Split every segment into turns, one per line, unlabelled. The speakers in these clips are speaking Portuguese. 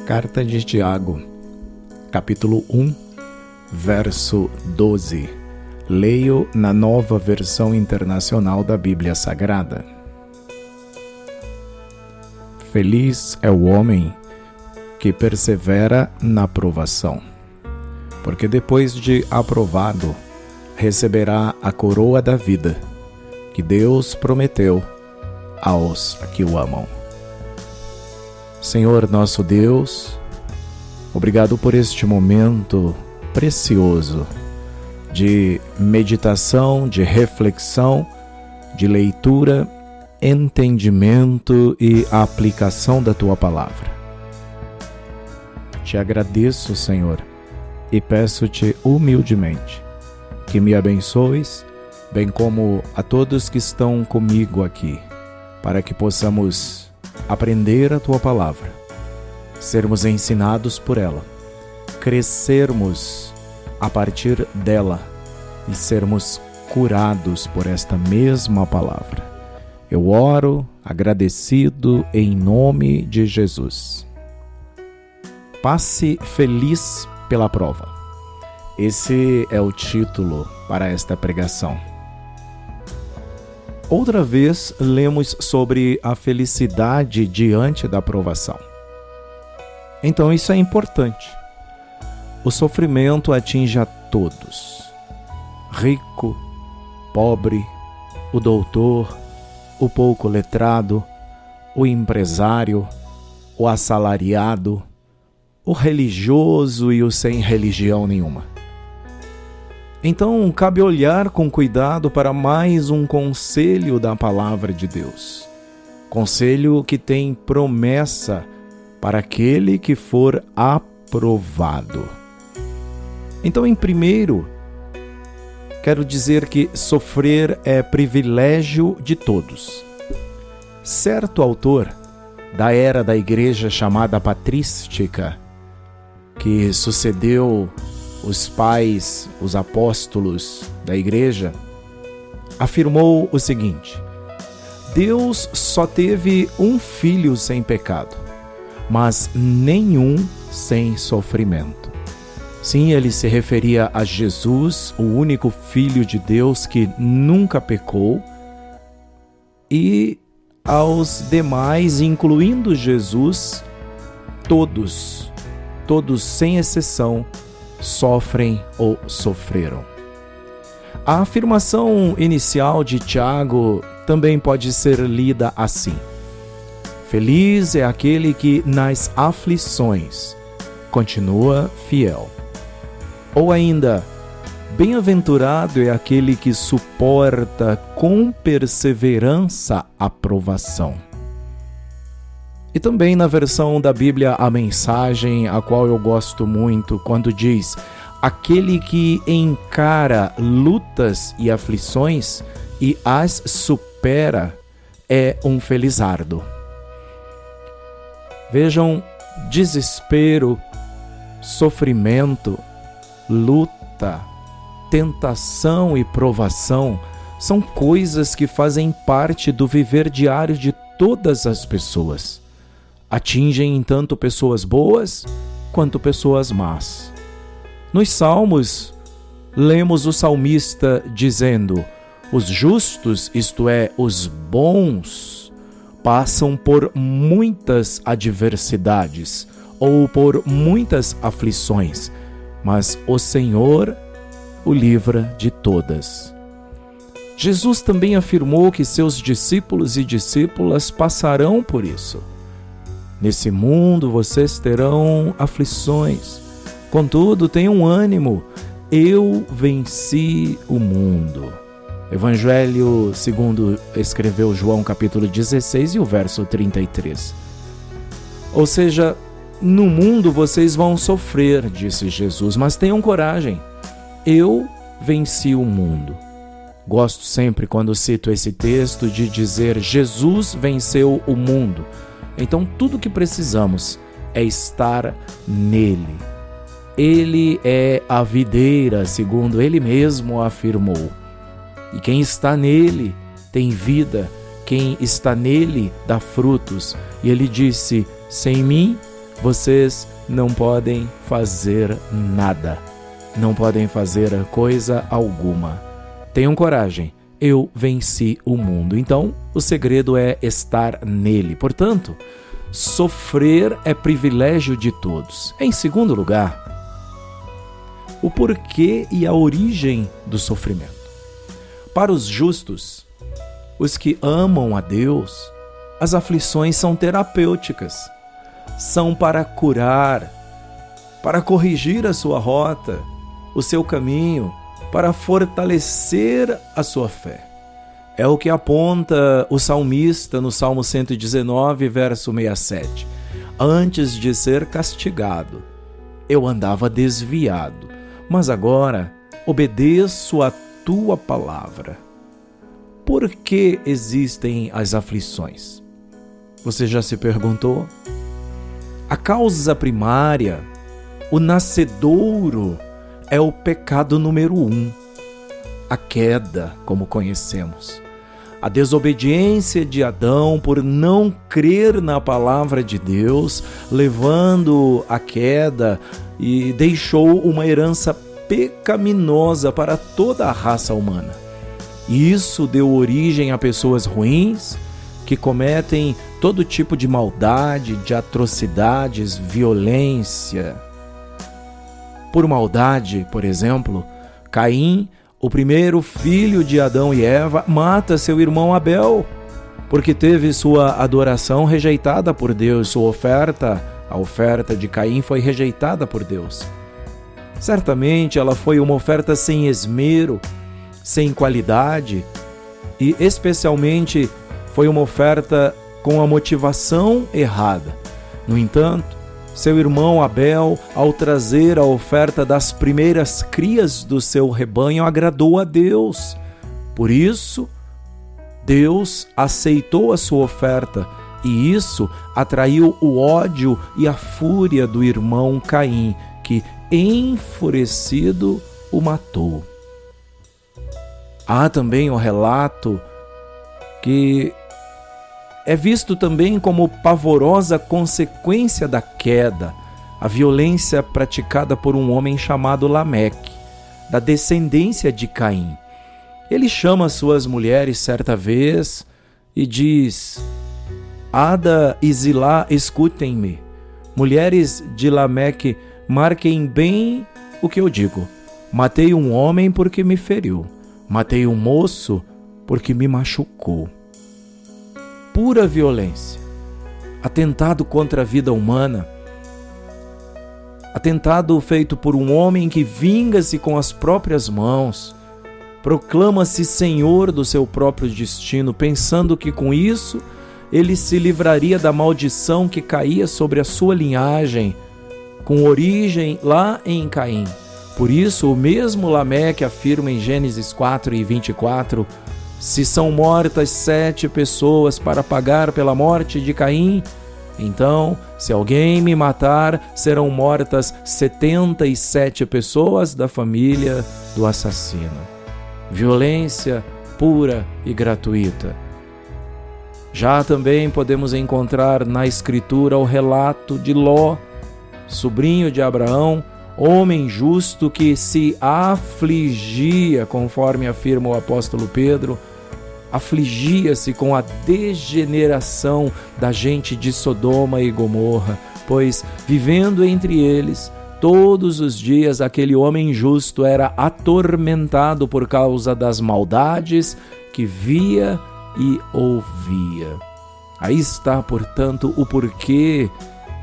Carta de Tiago, capítulo 1, verso 12. Leio na Nova Versão Internacional da Bíblia Sagrada. Feliz é o homem que persevera na provação, porque depois de aprovado, receberá a coroa da vida, que Deus prometeu aos que o amam. Senhor nosso Deus, obrigado por este momento precioso de meditação, de reflexão, de leitura, entendimento e aplicação da Tua Palavra. Te agradeço, Senhor, e peço-te humildemente que me abençoes, bem como a todos que estão comigo aqui, para que possamos aprender a Tua Palavra, sermos ensinados por ela, crescermos a partir dela e sermos curados por esta mesma Palavra. Eu oro agradecido em nome de Jesus. Passe feliz pela prova. Esse é o título para esta pregação. Outra vez lemos sobre a felicidade diante da provação. Então isso é importante. O sofrimento atinge a todos. Rico, pobre, o doutor, o pouco letrado, o empresário, o assalariado, o religioso e o sem religião nenhuma. Então, cabe olhar com cuidado para mais um conselho da Palavra de Deus. Conselho que tem promessa para aquele que for aprovado. Então, em primeiro, quero dizer que sofrer é privilégio de todos. Certo autor da era da igreja chamada patrística, que sucedeu os pais, os apóstolos da igreja, afirmou o seguinte: Deus só teve um filho sem pecado, mas nenhum sem sofrimento. Sim, ele se referia a Jesus, o único Filho de Deus que nunca pecou, e aos demais, incluindo Jesus, todos sem exceção, sofrem ou sofreram. A afirmação inicial de Tiago também pode ser lida assim: Feliz é aquele que nas aflições continua fiel. Ou ainda, bem-aventurado é aquele que suporta com perseverança a provação. E também na versão da Bíblia A Mensagem, a qual eu gosto muito, quando diz: aquele que encara lutas e aflições e as supera é um felizardo. Vejam, desespero, sofrimento, luta, tentação e provação são coisas que fazem parte do viver diário de todas as pessoas. Atingem tanto pessoas boas quanto pessoas más. Nos Salmos, lemos o salmista dizendo: os justos, isto é, os bons, passam por muitas adversidades ou por muitas aflições, mas o Senhor o livra de todas. Jesus também afirmou que seus discípulos e discípulas passarão por isso. Nesse mundo vocês terão aflições, contudo tenham ânimo, eu venci o mundo. Evangelho segundo escreveu João capítulo 16 e o verso 33. Ou seja, no mundo vocês vão sofrer, disse Jesus, mas tenham coragem, eu venci o mundo. Gosto sempre, quando cito esse texto, de dizer: Jesus venceu o mundo. Então tudo que precisamos é estar nele. Ele é a videira, segundo ele mesmo afirmou. E quem está nele tem vida, quem está nele dá frutos. E ele disse: sem mim vocês não podem fazer nada. Não podem fazer coisa alguma. Tenham coragem. Eu venci o mundo. Então, o segredo é estar nele. Portanto, sofrer é privilégio de todos. Em segundo lugar, o porquê e a origem do sofrimento. Para os justos, os que amam a Deus, as aflições são terapêuticas. São para curar, para corrigir a sua rota, o seu caminho, para fortalecer a sua fé. É o que aponta o salmista no Salmo 119, verso 67. Antes de ser castigado, eu andava desviado, mas agora obedeço a tua palavra. Por que existem as aflições? Você já se perguntou? A causa primária, o nascedouro, é o pecado número 1, a queda, como conhecemos. A desobediência de Adão por não crer na palavra de Deus, levando à queda, e deixou uma herança pecaminosa para toda a raça humana. E isso deu origem a pessoas ruins que cometem todo tipo de maldade, de atrocidades, violência. Por maldade, por exemplo, Caim, o primeiro filho de Adão e Eva, mata seu irmão Abel, porque teve sua adoração rejeitada por Deus, a oferta de Caim foi rejeitada por Deus. Certamente ela foi uma oferta sem esmero, sem qualidade, e especialmente foi uma oferta com a motivação errada. No entanto, seu irmão Abel, ao trazer a oferta das primeiras crias do seu rebanho, agradou a Deus. Por isso, Deus aceitou a sua oferta, e isso atraiu o ódio e a fúria do irmão Caim, que, enfurecido, o matou. Há também o relato que é visto também como pavorosa consequência da queda, a violência praticada por um homem chamado Lameque, da descendência de Caim. Ele chama suas mulheres certa vez e diz: Ada e Zilá, escutem-me. Mulheres de Lameque, marquem bem o que eu digo. Matei um homem porque me feriu. Matei um moço porque me machucou. Pura violência, atentado contra a vida humana, atentado feito por um homem que vinga-se com as próprias mãos, proclama-se senhor do seu próprio destino, pensando que com isso ele se livraria da maldição que caía sobre a sua linhagem, com origem lá em Caim. Por isso, o mesmo Lameque afirma em Gênesis 4:24, se são mortas 7 pessoas para pagar pela morte de Caim, então, se alguém me matar, serão mortas 77 pessoas da família do assassino. Violência pura e gratuita. Já também podemos encontrar na Escritura o relato de Ló, sobrinho de Abraão, homem justo que se afligia, conforme afirma o apóstolo Pedro, afligia-se com a degeneração da gente de Sodoma e Gomorra, pois, vivendo entre eles, todos os dias aquele homem justo era atormentado por causa das maldades que via e ouvia. Aí está, portanto, o porquê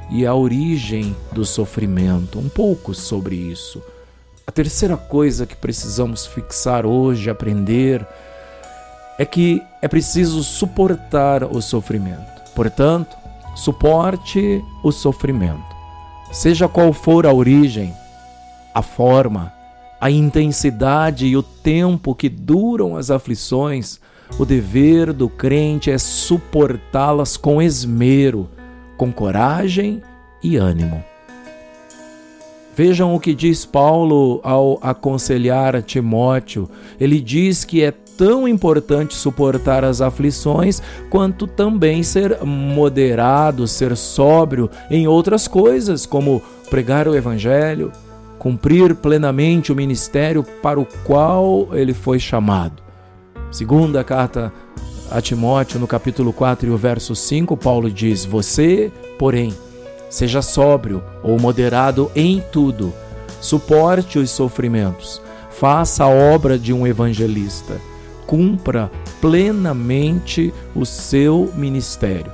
e a origem do sofrimento, um pouco sobre isso. A terceira coisa que precisamos fixar hoje, aprender, é que é preciso suportar o sofrimento. Portanto, suporte o sofrimento. Seja qual for a origem, a forma, a intensidade e o tempo que duram as aflições, o dever do crente é suportá-las com esmero, com coragem e ânimo. Vejam o que diz Paulo ao aconselhar a Timóteo. Ele diz que é tão importante suportar as aflições, quanto também ser moderado, ser sóbrio em outras coisas, como pregar o Evangelho, cumprir plenamente o ministério para o qual ele foi chamado. Segunda carta a Timóteo, no capítulo 4 e o verso 5, Paulo diz: você, porém, seja sóbrio ou moderado em tudo, suporte os sofrimentos, faça a obra de um evangelista, cumpra plenamente o seu ministério.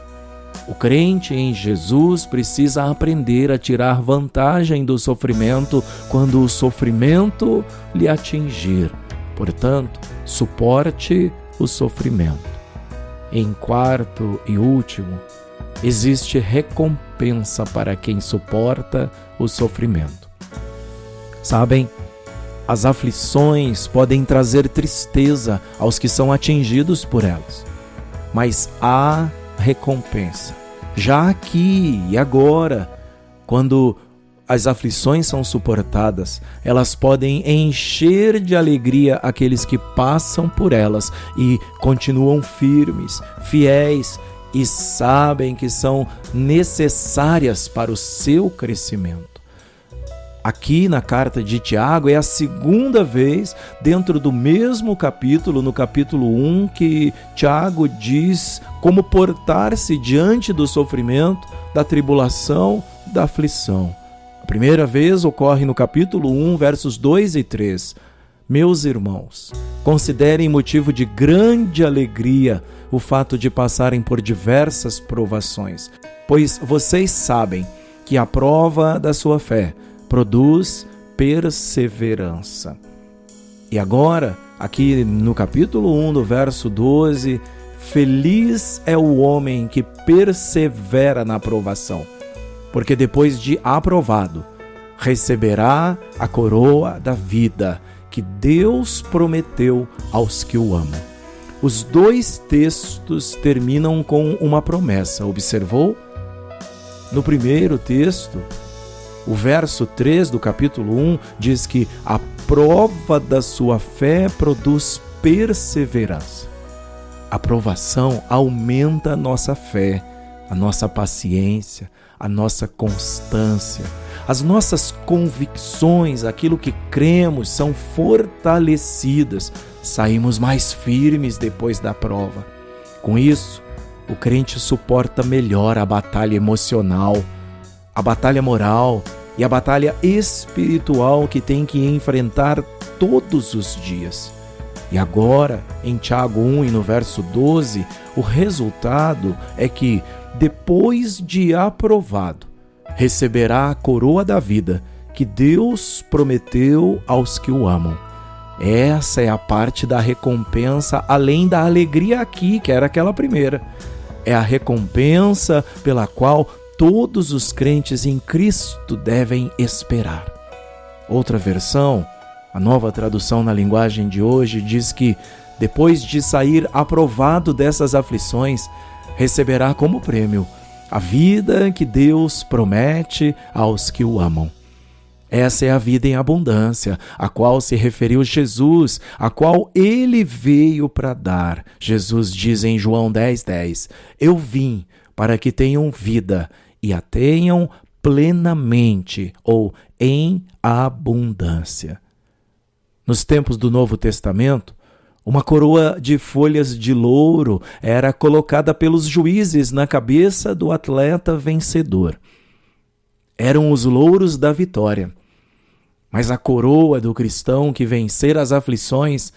O crente em Jesus precisa aprender a tirar vantagem do sofrimento quando o sofrimento lhe atingir. Portanto, suporte o sofrimento. Em quarto e último, existe recompensa para quem suporta o sofrimento. Sabem, as aflições podem trazer tristeza aos que são atingidos por elas, mas há recompensa. Já aqui e agora, quando as aflições são suportadas, elas podem encher de alegria aqueles que passam por elas e continuam firmes, fiéis e sabem que são necessárias para o seu crescimento. Aqui na carta de Tiago é a segunda vez dentro do mesmo capítulo, no capítulo 1, que Tiago diz como portar-se diante do sofrimento, da tribulação, da aflição. A primeira vez ocorre no capítulo 1, versos 2 e 3. Meus irmãos, considerem motivo de grande alegria o fato de passarem por diversas provações, pois vocês sabem que a prova da sua fé produz perseverança. E agora, aqui no capítulo 1, do verso 12, feliz é o homem que persevera na aprovação, porque depois de aprovado, receberá a coroa da vida que Deus prometeu aos que o amam. Os dois textos terminam com uma promessa, observou? No primeiro texto, o verso 3 do capítulo 1 diz que a prova da sua fé produz perseverança. A provação aumenta a nossa fé, a nossa paciência, a nossa constância. As nossas convicções, aquilo que cremos, são fortalecidas. Saímos mais firmes depois da prova. Com isso, o crente suporta melhor a batalha emocional, a batalha moral e a batalha espiritual que tem que enfrentar todos os dias. E agora, em Tiago 1 e no verso 12, o resultado é que, depois de aprovado, receberá a coroa da vida que Deus prometeu aos que o amam. Essa é a parte da recompensa, além da alegria aqui, que era aquela primeira. É a recompensa pela qual todos os crentes em Cristo devem esperar. Outra versão, a Nova Tradução na linguagem de hoje, diz que, depois de sair aprovado dessas aflições, receberá como prêmio a vida que Deus promete aos que o amam. Essa é a vida em abundância, a qual se referiu Jesus, a qual ele veio para dar. Jesus diz em João 10:10, eu vim para que tenham vida e a tenham plenamente ou em abundância. Nos tempos do Novo Testamento, uma coroa de folhas de louro era colocada pelos juízes na cabeça do atleta vencedor. Eram os louros da vitória. Mas a coroa do cristão que vencer as aflições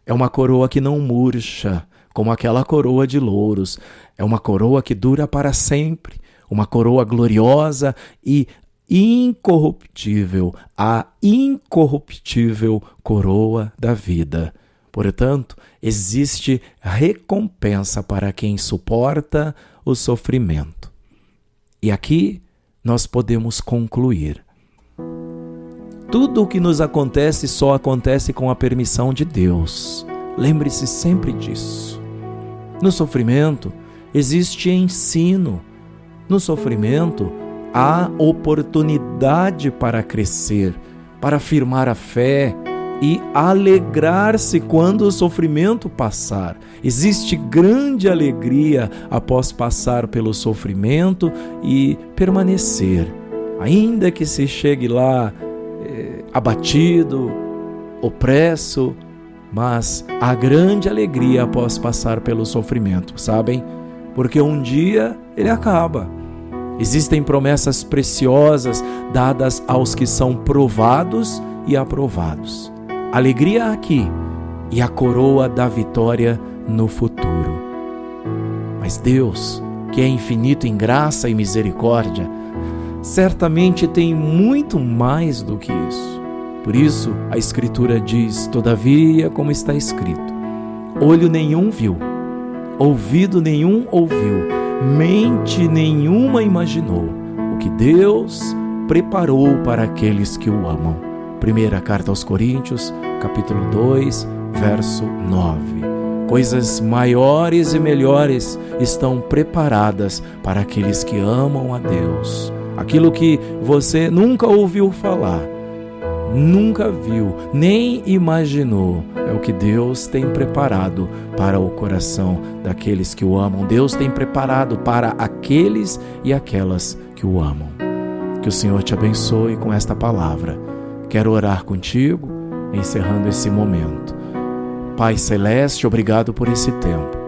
é uma coroa que não murcha, como aquela coroa de louros. É uma coroa que dura para sempre, uma coroa gloriosa e incorruptível, a incorruptível coroa da vida. Portanto, existe recompensa para quem suporta o sofrimento. E aqui nós podemos concluir. Tudo o que nos acontece só acontece com a permissão de Deus. Lembre-se sempre disso. No sofrimento, existe ensino. No sofrimento, há oportunidade para crescer, para afirmar a fé e alegrar-se quando o sofrimento passar. Existe grande alegria após passar pelo sofrimento e permanecer, ainda que se chegue lá abatido, opresso, mas há grande alegria após passar pelo sofrimento, sabem? Porque um dia ele acaba. Existem promessas preciosas dadas aos que são provados e aprovados. Alegria aqui e a coroa da vitória no futuro. Mas Deus, que é infinito em graça e misericórdia, certamente tem muito mais do que isso. Por isso, a Escritura diz, todavia, como está escrito, olho nenhum viu, ouvido nenhum ouviu, mente nenhuma imaginou o que Deus preparou para aqueles que o amam. Primeira carta aos Coríntios, capítulo 2, verso 9. Coisas maiores e melhores estão preparadas para aqueles que amam a Deus. Aquilo que você nunca ouviu falar, nunca viu, nem imaginou, é o que Deus tem preparado para o coração daqueles que o amam. Deus tem preparado para aqueles e aquelas que o amam. Que o Senhor te abençoe com esta palavra. Quero orar contigo, encerrando esse momento. Pai Celeste, obrigado por esse tempo.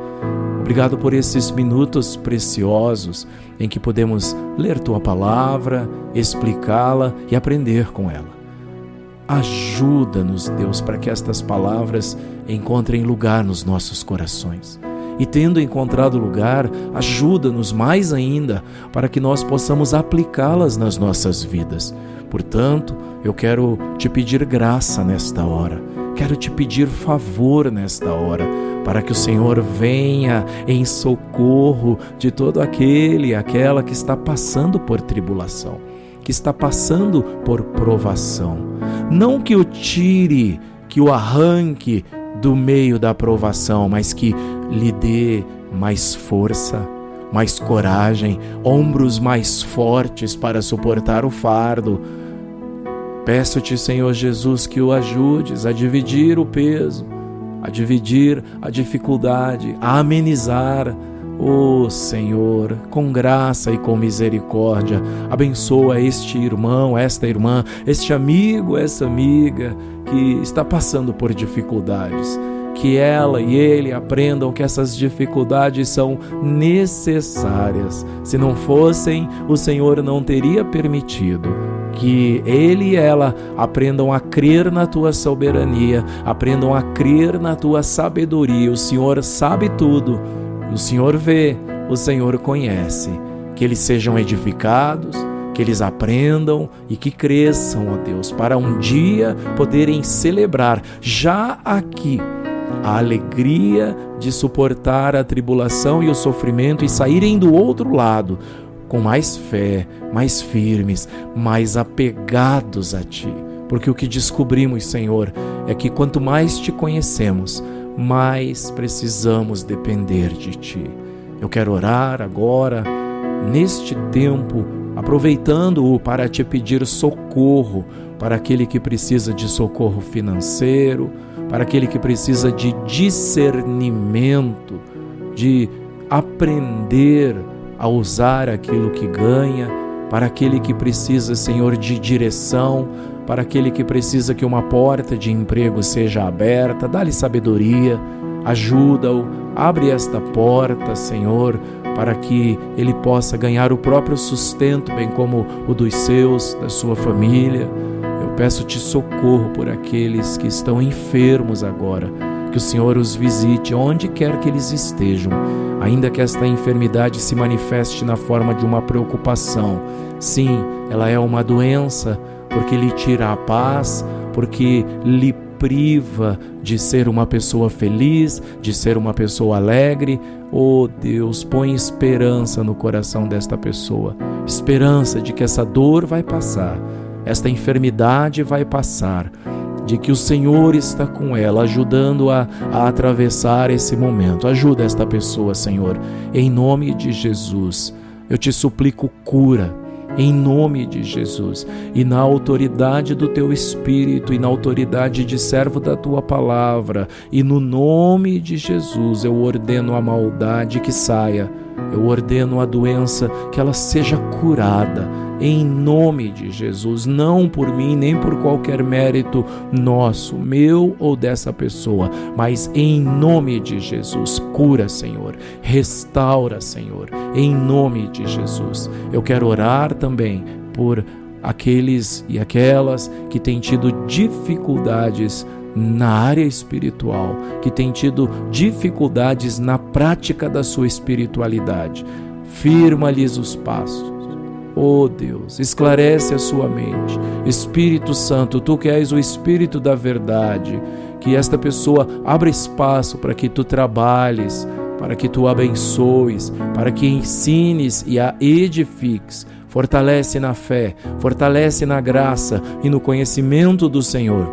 Obrigado por esses minutos preciosos em que podemos ler Tua palavra, explicá-la e aprender com ela. Ajuda-nos, Deus, para que estas palavras encontrem lugar nos nossos corações. E tendo encontrado lugar, ajuda-nos mais ainda para que nós possamos aplicá-las nas nossas vidas. Portanto, eu quero te pedir graça nesta hora. Quero te pedir favor nesta hora, para que o Senhor venha em socorro de todo aquele e aquela que está passando por tribulação, que está passando por provação. Não que o tire, que o arranque do meio da provação, mas que lhe dê mais força, mais coragem, ombros mais fortes para suportar o fardo. Peço-te, Senhor Jesus, que o ajudes a dividir o peso, a dividir a dificuldade, a amenizar. Ó Senhor, com graça e com misericórdia, abençoa este irmão, esta irmã, este amigo, essa amiga que está passando por dificuldades. Que ela e ele aprendam que essas dificuldades são necessárias. Se não fossem, o Senhor não teria permitido. Que ele e ela aprendam a crer na Tua soberania, aprendam a crer na Tua sabedoria. O Senhor sabe tudo. O Senhor vê, o Senhor conhece. Que eles sejam edificados, que eles aprendam e que cresçam, ó Deus, para um dia poderem celebrar já aqui a alegria de suportar a tribulação e o sofrimento e saírem do outro lado com mais fé, mais firmes, mais apegados a Ti. Porque o que descobrimos, Senhor, é que quanto mais Te conhecemos, mais precisamos depender de Ti. Eu quero orar agora, neste tempo, aproveitando-o para Te pedir socorro para aquele que precisa de socorro financeiro, para aquele que precisa de discernimento, de aprender a usar aquilo que ganha, para aquele que precisa, Senhor, de direção, para aquele que precisa que uma porta de emprego seja aberta. Dá-lhe sabedoria, ajuda-o, abre esta porta, Senhor, para que ele possa ganhar o próprio sustento, bem como o dos seus, da sua família. Eu peço-te socorro por aqueles que estão enfermos agora, que o Senhor os visite onde quer que eles estejam, ainda que esta enfermidade se manifeste na forma de uma preocupação. Sim, ela é uma doença, porque lhe tira a paz, porque lhe priva de ser uma pessoa feliz, de ser uma pessoa alegre. Oh Deus, põe esperança no coração desta pessoa, esperança de que essa dor vai passar, esta enfermidade vai passar, de que o Senhor está com ela, ajudando-a a atravessar esse momento. Ajuda esta pessoa, Senhor, em nome de Jesus. Eu te suplico cura, em nome de Jesus. E na autoridade do Teu Espírito e na autoridade de servo da Tua palavra, e no nome de Jesus, eu ordeno a maldade que saia, eu ordeno a doença que ela seja curada, em nome de Jesus, não por mim, nem por qualquer mérito nosso, meu ou dessa pessoa, mas em nome de Jesus. Cura, Senhor, restaura, Senhor, em nome de Jesus. Eu quero orar também por aqueles e aquelas que têm tido dificuldades na área espiritual, que têm tido dificuldades na prática da sua espiritualidade. Firma-lhes os passos. Oh Deus, esclarece a sua mente. Espírito Santo, Tu que és o Espírito da verdade, que esta pessoa abra espaço para que Tu trabalhes, para que Tu abençoes, para que ensines e a edifiques. Fortalece na fé, fortalece na graça e no conhecimento do Senhor.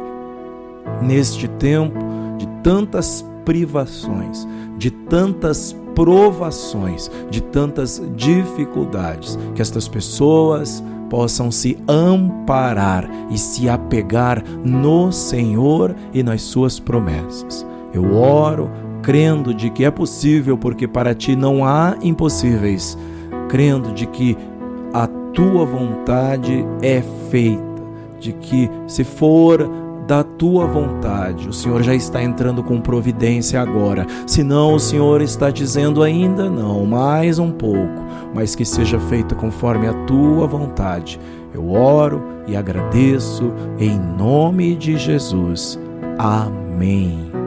Neste tempo de tantas privações, de tantas provações, de tantas dificuldades, que estas pessoas possam se amparar e se apegar no Senhor e nas suas promessas. Eu oro crendo de que é possível, porque para Ti não há impossíveis, crendo de que a Tua vontade é feita, de que se for da Tua vontade, o Senhor já está entrando com providência agora. Se não, o Senhor está dizendo ainda não, mais um pouco, mas que seja feita conforme a Tua vontade. Eu oro e agradeço em nome de Jesus. Amém.